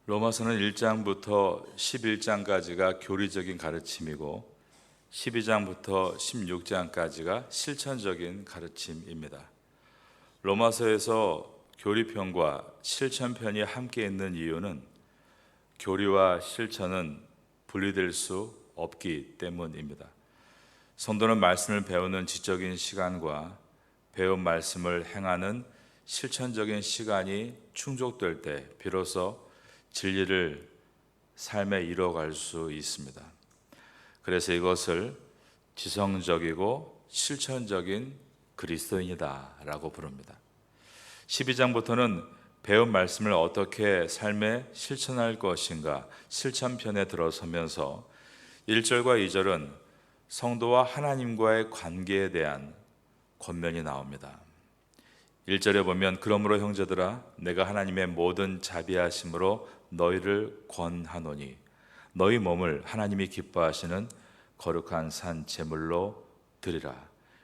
로마서는 1장부터 11장까지가 교리적인 가르침이고 12장부터 16장까지가 실천적인 가르침입니다. 로마서에서 교리편과 실천편이 함께 있는 이유는 교리와 실천은 분리될 수 없기 때문입니다. 성도는 말씀을 배우는 지적인 시간과 배운 말씀을 행하는 실천적인 시간이 충족될 때 비로소 진리를 삶에 이뤄갈 수 있습니다. 그래서 이것을 지성적이고 실천적인 그리스도인이다 라고 부릅니다. 12장부터는 배운 말씀을 어떻게 삶에 실천할 것인가 실천편에 들어서면서 1절과 2절은 성도와 하나님과의 관계에 대한 권면이 나옵니다. 1절에 보면 그러므로 형제들아 내가 하나님의 모든 자비하심으로 너희를 권하노니 너희 몸을 하나님이 기뻐하시는 거룩한 산 제물로 드리라.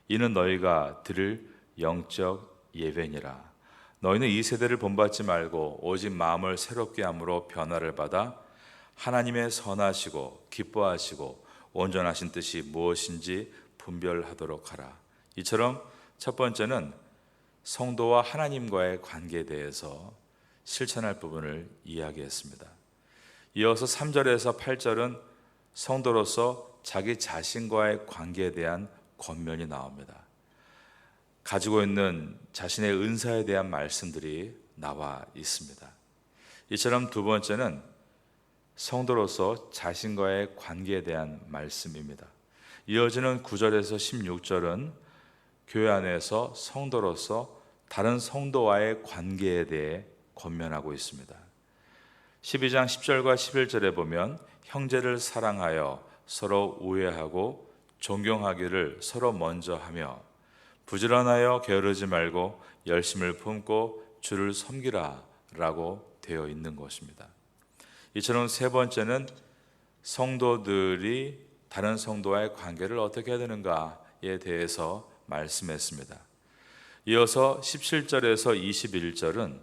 이는 너희가 드릴 영적 예배니라. 너희는 이 세대를 본받지 말고 오직 마음을 새롭게 함으로 변화를 받아 하나님의 선하시고 기뻐하시고 온전하신 뜻이 무엇인지 분별하도록 하라. 이처럼 첫 번째는 성도와 하나님과의 관계에 대해서 실천할 부분을 이야기했습니다. 이어서 3절에서 8절은 성도로서 자기 자신과의 관계에 대한 권면이 나옵니다. 가지고 있는 자신의 은사에 대한 말씀들이 나와 있습니다. 이처럼 두 번째는 성도로서 자신과의 관계에 대한 말씀입니다. 이어지는 9절에서 16절은 교회 안에서 성도로서 다른 성도와의 관계에 대해 권면하고 있습니다. 12장 10절과 11절에 보면 형제를 사랑하여 서로 우애하고 존경하기를 서로 먼저 하며 부지런하여 게으르지 말고 열심을 품고 주를 섬기라 라고 되어 있는 것입니다. 이처럼 세 번째는 성도들이 다른 성도와의 관계를 어떻게 해야 되는가에 대해서 말씀했습니다. 이어서 17절에서 21절은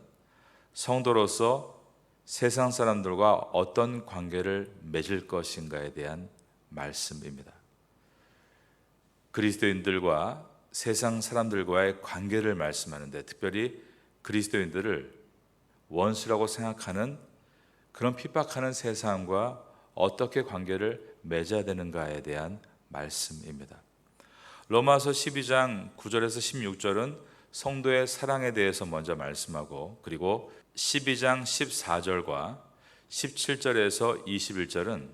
성도로서 세상 사람들과 어떤 관계를 맺을 것인가에 대한 말씀입니다. 그리스도인들과 세상 사람들과의 관계를 말씀하는데 특별히 그리스도인들을 원수라고 생각하는 그런 핍박하는 세상과 어떻게 관계를 맺어야 되는가에 대한 말씀입니다. 로마서 12장 9절에서 16절은 성도의 사랑에 대해서 먼저 말씀하고 그리고 12장 14절과 17절에서 21절은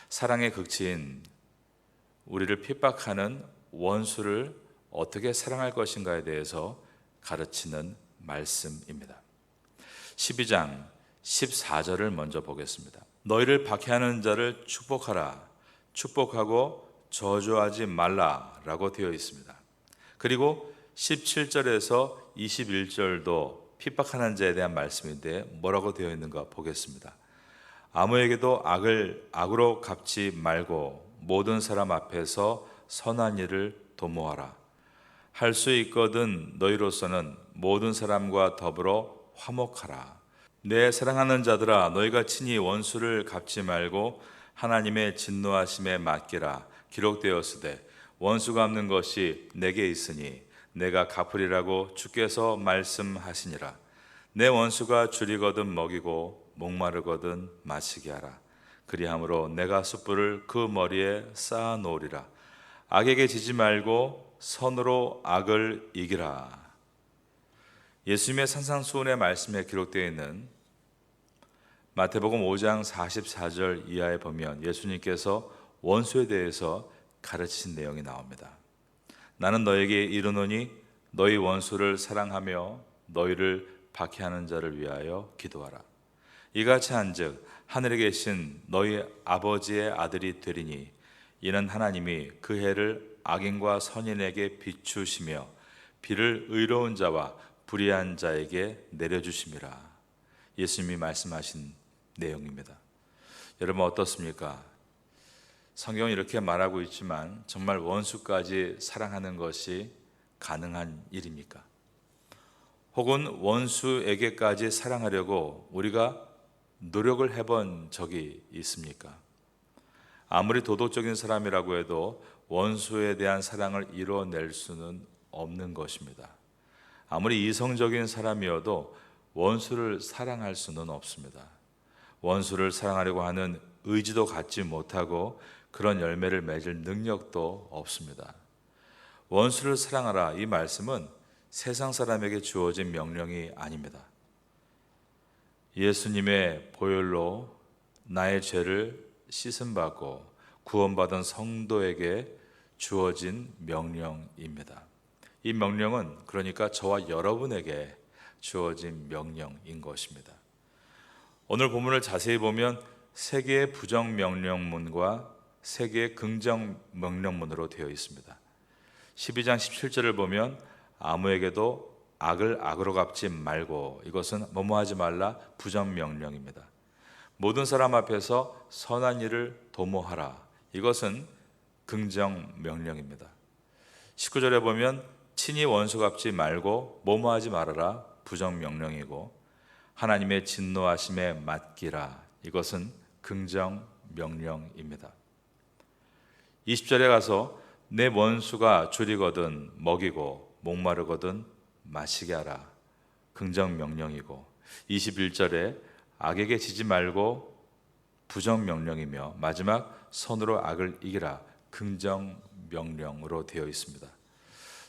사랑의 극치인 우리를 핍박하는 원수를 어떻게 사랑할 것인가에 대해서 가르치는 말씀입니다. 12장 14절을 먼저 보겠습니다. 너희를 박해하는 자를 축복하라. 축복하고 저주하지 말라라고 되어 있습니다. 그리고 17절에서 21절도 핍박하는 자에 대한 말씀인데 뭐라고 되어 있는가 보겠습니다. 아무에게도 악을 악으로 갚지 말고 모든 사람 앞에서 선한 일을 도모하라. 할 수 있거든 너희로서는 모든 사람과 더불어 화목하라. 내 사랑하는 자들아 너희가 친히 원수를 갚지 말고 하나님의 진노하심에 맡기라. 기록되었으되 원수 갚는 것이 내게 있으니 내가 갚으리라고 주께서 말씀하시니라. 내 원수가 줄이거든 먹이고 목마르거든 마시게 하라. 그리함으로 내가 숯불을 그 머리에 쌓아 놓으리라. 악에게 지지 말고 선으로 악을 이기라. 예수님의 산상수훈의 말씀에 기록되어 있는 마태복음 5장 44절 이하에 보면 예수님께서 원수에 대해서 가르치신 내용이 나옵니다. 나는 너에게 이르노니 너희 원수를 사랑하며 너희를 박해하는 자를 위하여 기도하라. 이같이 한즉 하늘에 계신 너희 아버지의 아들이 되리니 이는 하나님이 그 해를 악인과 선인에게 비추시며 비를 의로운 자와 불의한 자에게 내려주심이라. 예수님이 말씀하신 내용입니다. 여러분 어떻습니까? 성경은 이렇게 말하고 있지만 정말 원수까지 사랑하는 것이 가능한 일입니까? 혹은 원수에게까지 사랑하려고 우리가 노력을 해본 적이 있습니까? 아무리 도덕적인 사람이라고 해도 원수에 대한 사랑을 이뤄낼 수는 없는 것입니다. 아무리 이성적인 사람이어도 원수를 사랑할 수는 없습니다. 원수를 사랑하려고 하는 의지도 갖지 못하고 그런 열매를 맺을 능력도 없습니다. 원수를 사랑하라, 이 말씀은 세상 사람에게 주어진 명령이 아닙니다. 예수님의 보혈로 나의 죄를 씻음받고 구원받은 성도에게 주어진 명령입니다. 이 명령은 그러니까 저와 여러분에게 주어진 명령인 것입니다. 오늘 본문을 자세히 보면 세 개의 부정 명령문과 세 개의 긍정 명령문으로 되어 있습니다. 12장 17절을 보면 아무에게도 악을 악으로 갚지 말고, 이것은 뭐뭐하지 말라 부정 명령입니다. 모든 사람 앞에서 선한 일을 도모하라, 이것은 긍정 명령입니다. 19절에 보면 친히 원수 갚지 말고 뭐뭐하지 말아라 부정 명령이고, 하나님의 진노하심에 맡기라, 이것은 긍정 명령입니다. 20절에 가서 내 원수가 줄이거든 먹이고 목마르거든 마시게 하라, 긍정 명령이고, 21절에 악에게 지지 말고 부정 명령이며 마지막 선으로 악을 이기라, 긍정 명령으로 되어 있습니다.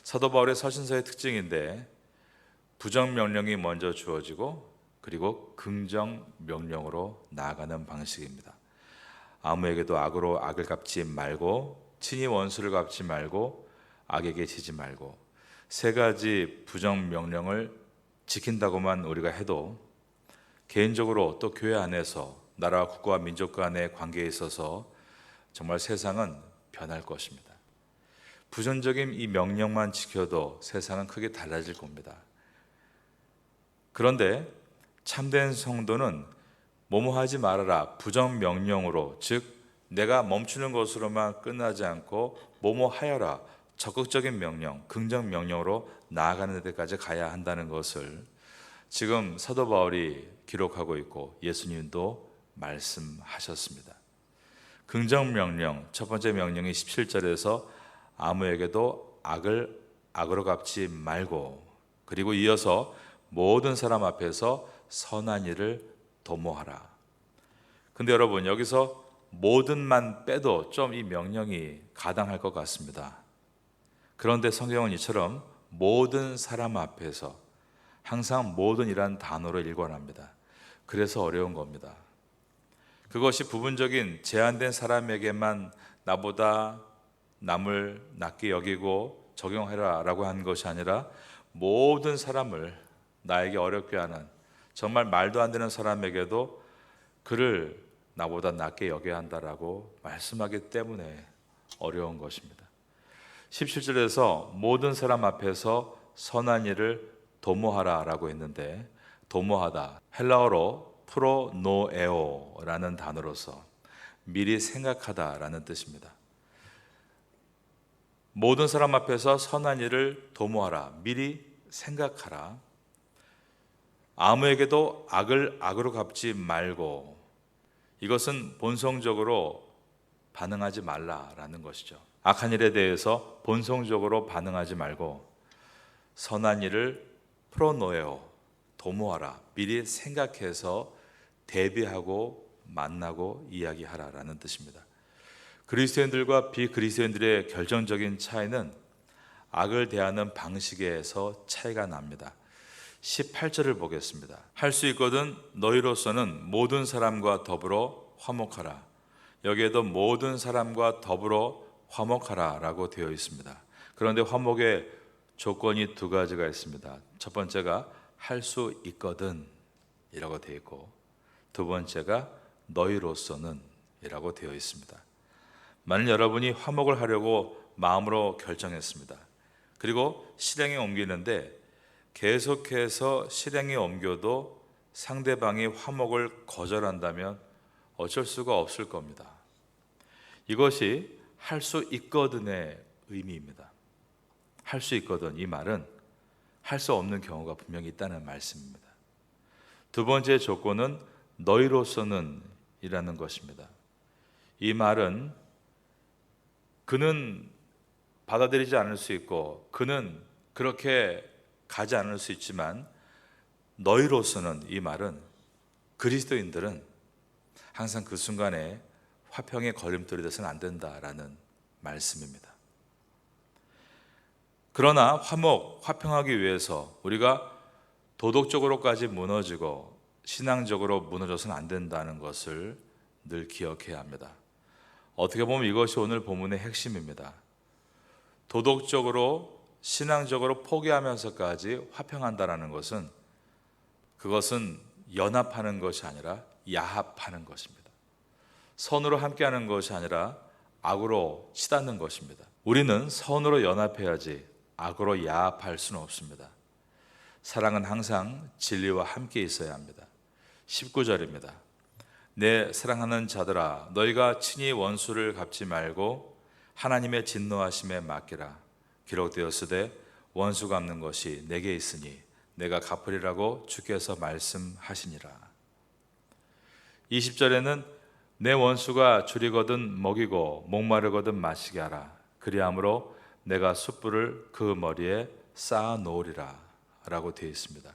사도 바울의 서신서의 특징인데 부정 명령이 먼저 주어지고 그리고 긍정 명령으로 나아가는 방식입니다. 아무에게도 악으로 악을 갚지 말고 친히 원수를 갚지 말고 악에게 지지 말고, 세 가지 부정 명령을 지킨다고만 우리가 해도 개인적으로 또 교회 안에서 나라와 국가와 민족 간의 관계에 있어서 정말 세상은 변할 것입니다. 부정적인 이 명령만 지켜도 세상은 크게 달라질 겁니다. 그런데 참된 성도는 뭐뭐 하지 말아라 부정 명령으로, 즉 내가 멈추는 것으로만 끝나지 않고 뭐뭐 하여라 적극적인 명령, 긍정 명령으로 나아가는 데까지 가야 한다는 것을 지금 사도 바울이 기록하고 있고 예수님도 말씀하셨습니다. 긍정 명령, 첫 번째 명령이 17절에서 아무에게도 악을 악으로 갚지 말고, 그리고 이어서 모든 사람 앞에서 선한 일을 도모하라. 근데 여러분, 여기서 모든만 빼도 좀 이 명령이 가당할 것 같습니다. 그런데 성경은 이처럼 모든 사람 앞에서 항상 모든이란 단어로 일관합니다. 그래서 어려운 겁니다. 그것이 부분적인 제한된 사람에게만 나보다 남을 낮게 여기고 적용해라 라고 한 것이 아니라 모든 사람을, 나에게 어렵게 하는 정말 말도 안 되는 사람에게도 그를 나보다 낮게 여겨야 한다라고 말씀하기 때문에 어려운 것입니다. 17절에서 모든 사람 앞에서 선한 일을 도모하라 라고 했는데, 도모하다, 헬라어로 프로노에오라는 단어로서 미리 생각하다라는 뜻입니다. 모든 사람 앞에서 선한 일을 도모하라, 미리 생각하라. 아무에게도 악을 악으로 갚지 말고, 이것은 본성적으로 반응하지 말라라는 것이죠. 악한 일에 대해서 본성적으로 반응하지 말고 선한 일을 프로노에오, 도모하라, 미리 생각해서 대비하고 만나고 이야기하라라는 뜻입니다. 그리스도인들과 비그리스도인들의 결정적인 차이는 악을 대하는 방식에서 차이가 납니다. 18절을 보겠습니다. 할 수 있거든 너희로서는 모든 사람과 더불어 화목하라. 여기에도 모든 사람과 더불어 화목하라 라고 되어 있습니다. 그런데 화목의 조건이 두 가지가 있습니다. 첫 번째가 할 수 있거든 이라고 되어 있고, 두 번째가 너희로서는 이라고 되어 있습니다. 만일 여러분이 화목을 하려고 마음으로 결정했습니다. 그리고 실행에 옮기는데 계속해서 실행에 옮겨도 상대방이 화목을 거절한다면 어쩔 수가 없을 겁니다. 이것이 할 수 있거든의 의미입니다. 할 수 있거든, 이 말은 할 수 없는 경우가 분명히 있다는 말씀입니다. 두 번째 조건은 너희로서는 이라는 것입니다. 이 말은 그는 받아들이지 않을 수 있고 그는 그렇게 가지 않을 수 있지만 너희로서는, 이 말은 그리스도인들은 항상 그 순간에 화평의 걸림돌이 돼서는 안 된다라는 말씀입니다. 그러나 화평하기 위해서 우리가 도덕적으로까지 무너지고 신앙적으로 무너져서는 안 된다는 것을 늘 기억해야 합니다. 어떻게 보면 이것이 오늘 본문의 핵심입니다. 도덕적으로 신앙적으로 포기하면서까지 화평한다는 것은, 그것은 연합하는 것이 아니라 야합하는 것입니다. 선으로 함께하는 것이 아니라 악으로 치닫는 것입니다. 우리는 선으로 연합해야지 악으로 야합할 수는 없습니다. 사랑은 항상 진리와 함께 있어야 합니다. 19절입니다. 내 사랑하는 자들아, 너희가 친히 원수를 갚지 말고 하나님의 진노하심에 맡기라. 기록되었으되 원수 갚는 것이 내게 있으니 내가 갚으리라고 주께서 말씀하시니라. 20절에는 내 원수가 줄이거든 먹이고 목마르거든 마시게 하라. 그리함으로 내가 숯불을 그 머리에 쌓아 놓으리라 라고 되어 있습니다.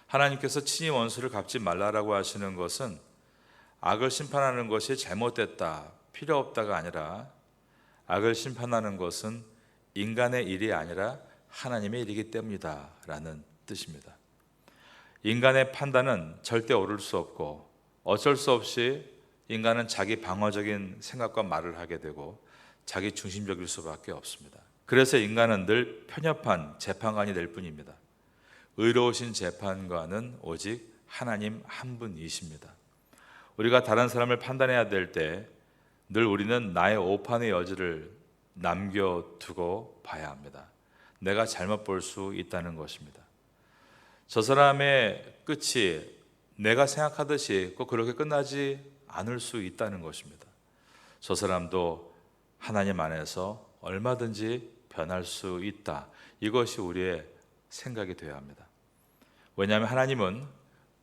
하나님께서 친히 원수를 갚지 말라라고 하시는 것은 악을 심판하는 것이 잘못됐다, 필요 없다가 아니라, 악을 심판하는 것은 인간의 일이 아니라 하나님의 일이기 때문이다 라는 뜻입니다. 인간의 판단은 절대 옳을 수 없고 어쩔 수 없이 인간은 자기 방어적인 생각과 말을 하게 되고 자기 중심적일 수밖에 없습니다. 그래서 인간은 늘 편협한 재판관이 될 뿐입니다. 의로우신 재판관은 오직 하나님 한 분이십니다. 우리가 다른 사람을 판단해야 될 때 늘 우리는 나의 오판의 여지를 남겨두고 봐야 합니다. 내가 잘못 볼 수 있다는 것입니다. 저 사람의 끝이 내가 생각하듯이 꼭 그렇게 끝나지 않을 수 있다는 것입니다. 저 사람도 하나님 안에서 얼마든지 변할 수 있다. 이것이 우리의 생각이 되어야 합니다. 왜냐하면 하나님은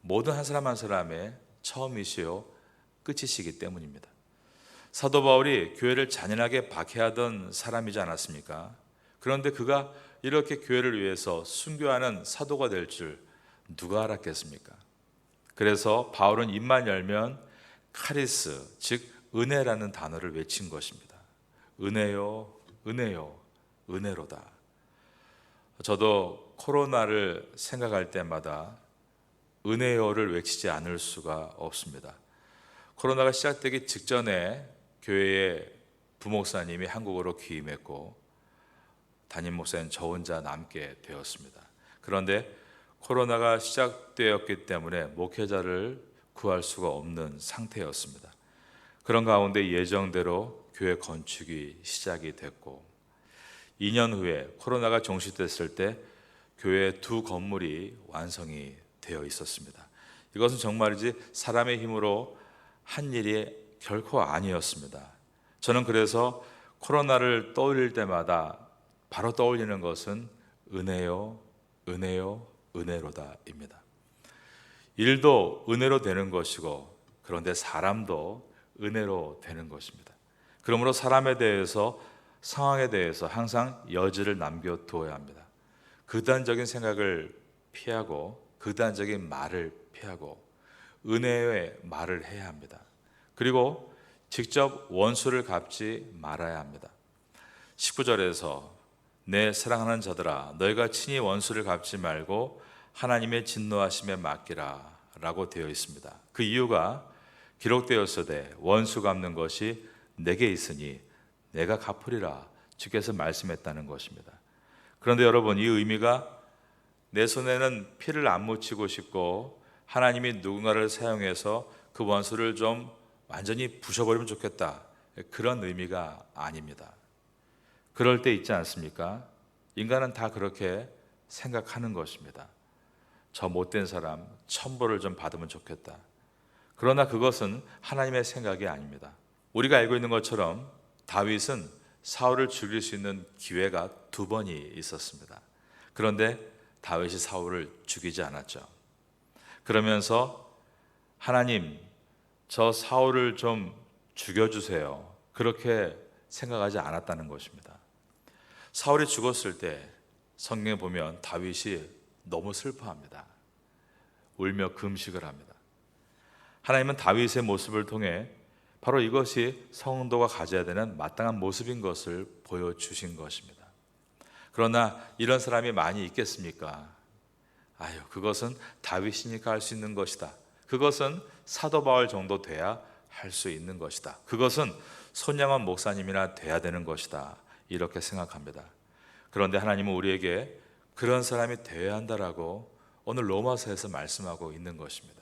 모든 한 사람 한 사람의 처음이시요 끝이시기 때문입니다. 사도 바울이 교회를 잔인하게 박해하던 사람이지 않았습니까? 그런데 그가 이렇게 교회를 위해서 순교하는 사도가 될 줄 누가 알았겠습니까? 그래서 바울은 입만 열면 카리스, 즉 은혜라는 단어를 외친 것입니다. 은혜요, 은혜요, 은혜로다. 저도 코로나를 생각할 때마다 은혜요를 외치지 않을 수가 없습니다. 코로나가 시작되기 직전에 교회의 부목사님이 한국으로 귀임했고 담임 목사는 저 혼자 남게 되었습니다. 그런데 코로나가 시작되었기 때문에 목회자를 구할 수가 없는 상태였습니다. 그런 가운데 예정대로 교회 건축이 시작이 됐고 2년 후에 코로나가 종식됐을 때 교회 두 건물이 완성이 되어 있었습니다. 이것은 정말이지 사람의 힘으로 한 일이 결코 아니었습니다. 저는 그래서 코로나를 떠올릴 때마다 바로 떠올리는 것은 은혜요, 은혜요, 은혜로다입니다. 일도 은혜로 되는 것이고 그런데 사람도 은혜로 되는 것입니다. 그러므로 사람에 대해서, 상황에 대해서 항상 여지를 남겨두어야 합니다. 극단적인 생각을 피하고 극단적인 말을 피하고 은혜의 말을 해야 합니다. 그리고 직접 원수를 갚지 말아야 합니다. 19절에서 내 사랑하는 자들아, 너희가 친히 원수를 갚지 말고 하나님의 진노하심에 맡기라 라고 되어 있습니다. 그 이유가 기록되었으되 원수 갚는 것이 내게 있으니 내가 갚으리라 주께서 말씀했다는 것입니다. 그런데 여러분, 이 의미가 내 손에는 피를 안 묻히고 싶고 하나님이 누군가를 사용해서 그 원수를 좀 완전히 부셔버리면 좋겠다, 그런 의미가 아닙니다. 그럴 때 있지 않습니까? 인간은 다 그렇게 생각하는 것입니다. 저 못된 사람 천벌을 좀 받으면 좋겠다. 그러나 그것은 하나님의 생각이 아닙니다. 우리가 알고 있는 것처럼 다윗은 사울을 죽일 수 있는 기회가 2번이 있었습니다. 그런데 다윗이 사울을 죽이지 않았죠. 그러면서 하나님, 저 사울을 좀 죽여주세요. 그렇게 생각하지 않았다는 것입니다. 사울이 죽었을 때 성경에 보면 다윗이 너무 슬퍼합니다. 울며 금식을 합니다. 하나님은 다윗의 모습을 통해 바로 이것이 성도가 가져야 되는 마땅한 모습인 것을 보여주신 것입니다. 그러나 이런 사람이 많이 있겠습니까? 그것은 다윗이니까 할 수 있는 것이다. 그것은 사도 바울 정도 돼야 할 수 있는 것이다. 그것은 손양원 목사님이나 돼야 되는 것이다. 이렇게 생각합니다. 그런데 하나님은 우리에게 그런 사람이 되어야 한다라고 오늘 로마서에서 말씀하고 있는 것입니다.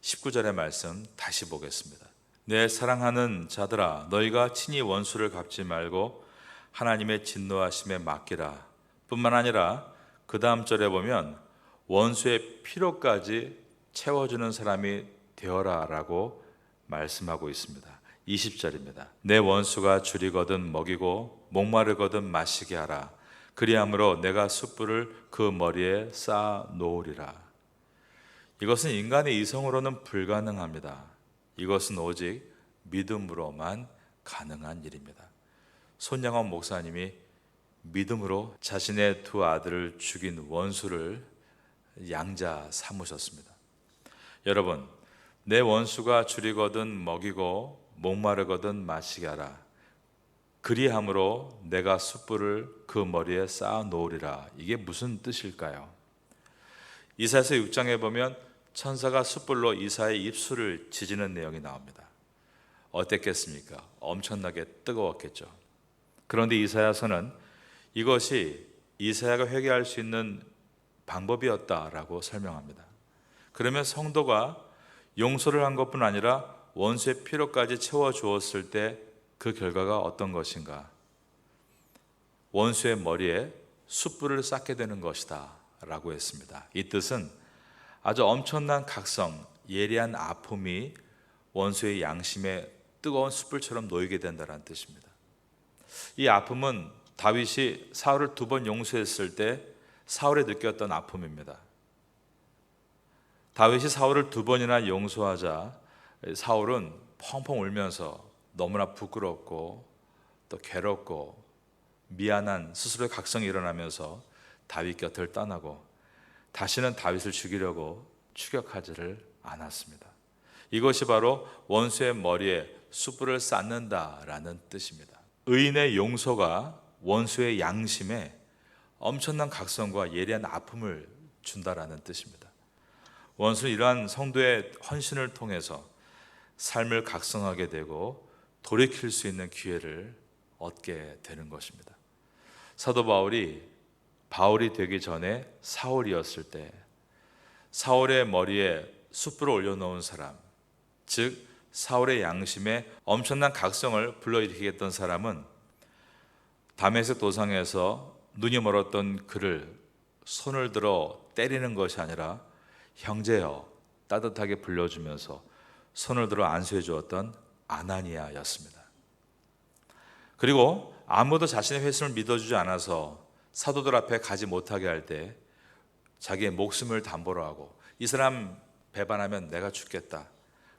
19절의 말씀 다시 보겠습니다. 내 사랑하는 자들아, 너희가 친히 원수를 갚지 말고 하나님의 진노하심에 맡기라. 뿐만 아니라 그 다음 절에 보면 원수의 필요까지 채워주는 사람이 되어라 라고 말씀하고 있습니다. 20절입니다. 내 원수가 줄이거든 먹이고 목마르거든 마시게 하라. 그리함으로 내가 숯불을 그 머리에 쌓아 놓으리라. 이것은 인간의 이성으로는 불가능합니다. 이것은 오직 믿음으로만 가능한 일입니다. 손양원 목사님이 믿음으로 자신의 두 아들을 죽인 원수를 양자 삼으셨습니다. 여러분, 내 원수가 줄이거든 먹이고 목마르거든 마시게 하라. 그리함으로 내가 숯불을 그 머리에 쌓아 놓으리라. 이게 무슨 뜻일까요? 이사야서 6장에 보면 천사가 숯불로 이사야의 입술을 지지는 내용이 나옵니다. 어땠겠습니까? 엄청나게 뜨거웠겠죠. 그런데 이사야서는 이것이 이사야가 회개할 수 있는 방법이었다라고 설명합니다. 그러면 성도가 용서를 한 것뿐 아니라 원수의 필요까지 채워주었을 때 그 결과가 어떤 것인가? 원수의 머리에 숯불을 쌓게 되는 것이다 라고 했습니다. 이 뜻은 아주 엄청난 각성, 예리한 아픔이 원수의 양심에 뜨거운 숯불처럼 놓이게 된다는 뜻입니다. 이 아픔은 다윗이 사울을 2번 용서했을 때 사울이 느꼈던 아픔입니다. 다윗이 사울을 2번이나 용서하자 사울은 펑펑 울면서 너무나 부끄럽고 또 괴롭고 미안한 스스로의 각성이 일어나면서 다윗 곁을 떠나고 다시는 다윗을 죽이려고 추격하지를 않았습니다. 이것이 바로 원수의 머리에 숯불을 쌓는다라는 뜻입니다. 의인의 용서가 원수의 양심에 엄청난 각성과 예리한 아픔을 준다라는 뜻입니다. 원수는 이러한 성도의 헌신을 통해서 삶을 각성하게 되고 돌이킬 수 있는 기회를 얻게 되는 것입니다. 사도 바울이 되기 전에 사울이었을 때 사울의 머리에 숯불을 올려놓은 사람, 즉 사울의 양심에 엄청난 각성을 불러일으키게 했던 사람은 다메섹 도상에서 눈이 멀었던 그를 손을 들어 때리는 것이 아니라 형제여 따뜻하게 불러주면서 손을 들어 안수해 주었던 아나니아였습니다. 그리고 아무도 자신의 회심을 믿어주지 않아서 사도들 앞에 가지 못하게 할 때 자기의 목숨을 담보로 하고 이 사람 배반하면 내가 죽겠다,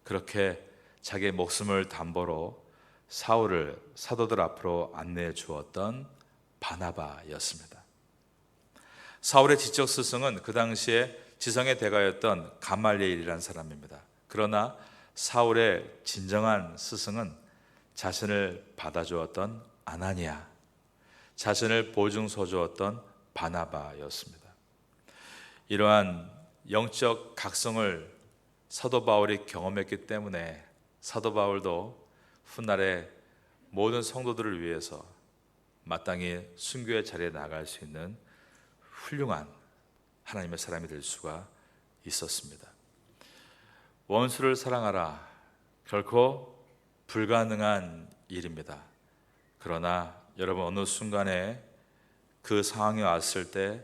그렇게 자기의 목숨을 담보로 사울을 사도들 앞으로 안내해 주었던 바나바였습니다. 사울의 지적 스승은 그 당시에 지성의 대가였던 가말리엘이라는 사람입니다. 그러나 사울의 진정한 스승은 자신을 받아주었던 아나니아, 자신을 보증서 주었던 바나바였습니다. 이러한 영적 각성을 사도 바울이 경험했기 때문에 사도 바울도 훗날에 모든 성도들을 위해서 마땅히 순교의 자리에 나갈 수 있는 훌륭한 하나님의 사람이 될 수가 있었습니다. 원수를 사랑하라. 결코 불가능한 일입니다. 그러나 여러분, 어느 순간에 그 상황이 왔을 때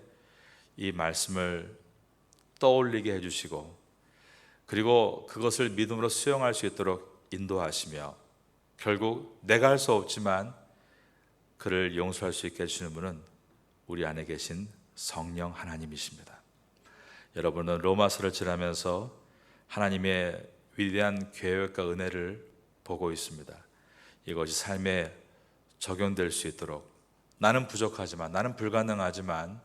이 말씀을 떠올리게 해주시고 그리고 그것을 믿음으로 수용할 수 있도록 인도하시며 결국 내가 할 수 없지만 그를 용서할 수 있게 해주시는 분은 우리 안에 계신 성령 하나님이십니다. 여러분은 로마서를 지나면서 하나님의 위대한 계획과 은혜를 보고 있습니다. 이것이 삶에 적용될 수 있도록 나는 부족하지만, 나는 불가능하지만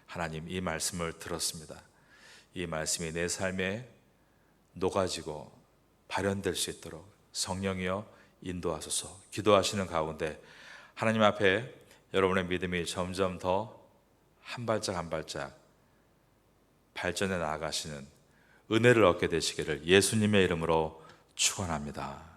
하나님 이 말씀을 들었습니다. 이 말씀이 내 삶에 녹아지고 발현될 수 있도록 성령이여 인도하소서. 기도하시는 가운데 하나님 앞에 여러분의 믿음이 점점 더 한 발짝 한 발짝 발전해 나아가시는 은혜를 얻게 되시기를 예수님의 이름으로 축원합니다.